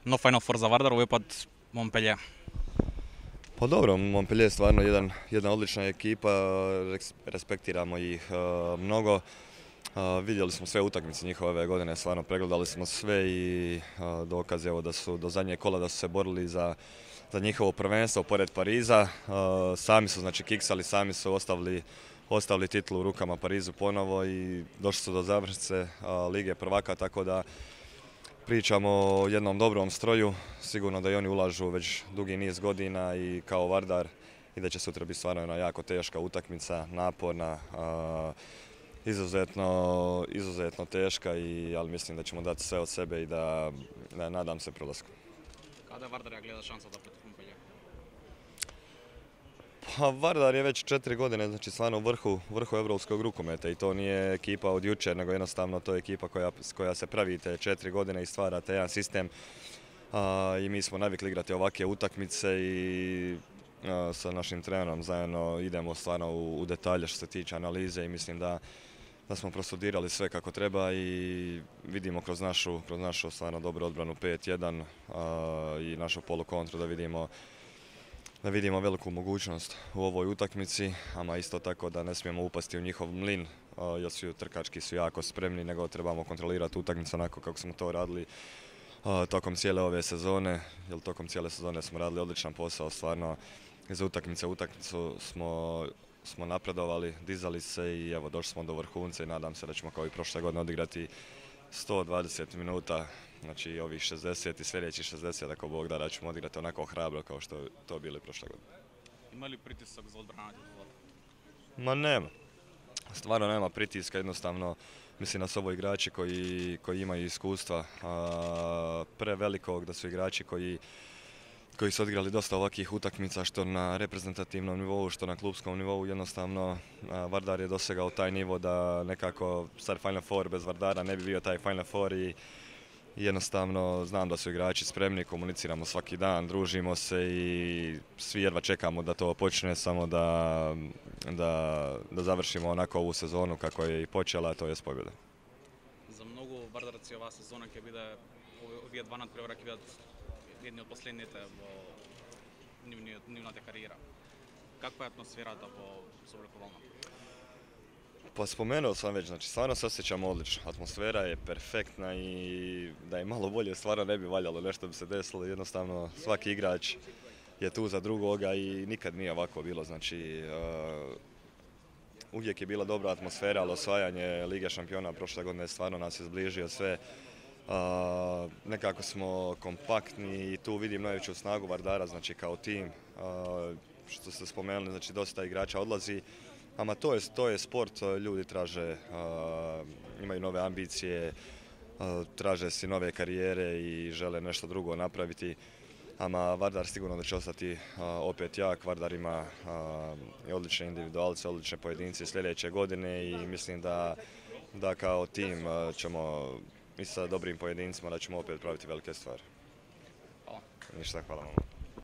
No Final Four za Vardar, ovaj pad Montpellier. Pa dobro, Montpellier je stvarno jedna odlična ekipa, respektiramo ih mnogo. Vidjeli smo sve utakmice njihove ove godine, stvarno pregledali smo sve i dokaz evo da su do zadnjeg kola da su se borili za njihovo prvenstvo pored Pariza. Sami su znači kiksali, sami su ostavili titulu u rukama Parizu ponovo i došli su do završnice Lige prvaka, tako da pričamo o jednom dobrom stroju, sigurno da i oni ulažu već dugi niz godina i kao Vardar i da će sutra biti stvarno jedna jako teška utakmica, naporna, izuzetno teška, ali mislim da ćemo dati sve od sebe i da nadam se prolasku. Kada Vardar gleda šansa da protiv Montpellier? Pa Vardar je već 4 godine, znači stvarno u vrhu evropskog rukometa i to nije ekipa od jučer, nego jednostavno to je ekipa koja se pravi te 4 godine i stvara taj jedan sistem. I mi smo navikli igrati ovakve utakmice i sa našim trenerom zajedno idemo stvarno u detalje što se tiče analize i mislim da smo prostudirali sve kako treba i vidimo kroz našu stvarno dobru odbranu 5-1 i našu polukontru da vidimo veliku mogućnost u ovoj utakmici, ama isto tako da ne smijemo upasti u njihov mlin, jer trkački su jako spremni, nego trebamo kontrolirati utakmicu onako kako smo to radili tokom cijele ove sezone, jer tokom cijele sezone smo radili odličan posao, stvarno iz utakmice u utakmicu smo napredovali, dizali se i evo došli smo do vrhunca i nadam se da ćemo kao i prošle godine odigrati 120 minuta, znači ovih 60 i sljedećih 60 ako Bog da ćemo odigrati onako hrabro kao što je to bili prošle godine. Ima li pritisak za odbranati titula? Ma nema, stvarno nema pritiska, jednostavno mislim da su ovo igrači koji imaju iskustva prevelikog, da su igrači koji su odigrali dosta ovakvih utakmica što na reprezentativnom nivou, što na klubskom nivou. Jednostavno Vardar je dosegao taj nivo da nekako sad Final Four bez Vardara ne bi bio taj Final Four i jednostavno znam da su igrači spremni, komuniciramo svaki dan, družimo se i svi jedva čekamo da to počne, samo da završimo onako ovu sezonu kako je i počela, a to je pobjeda. Za mnogo Vardarci ova sezona ki je bila ovih 12 prevara ki je jedni od poslednjite v njivnate karijera. Kakva je atmosfera da bo se oblikovala? Pa spomenuo sam već, znači stvarno se osjećamo odlično. Atmosfera je perfektna i da je malo bolje stvarno ne bi valjalo, nešto bi se desilo. Jednostavno svaki igrač je tu za drugoga i nikad nije ovako bilo. Znači uvijek je bila dobra atmosfera, ali osvajanje Lige šampiona prošle godine stvarno nas je zbližio sve. Nekako smo kompaktni i tu vidim najveću snagu Vardara, znači kao tim. Što ste spomenuli, znači dosta igrača odlazi. Ama to je sport, ljudi traže, imaju nove ambicije, traže si nove karijere i žele nešto drugo napraviti. Ama Vardar sigurno da će ostati opet jak. Vardar ima odlične individualce, odlične pojedince sljedeće godine i mislim da kao tim ćemo i sa dobrim pojedincima da ćemo opet praviti velike stvari. Hvala. Ništa, hvala vam.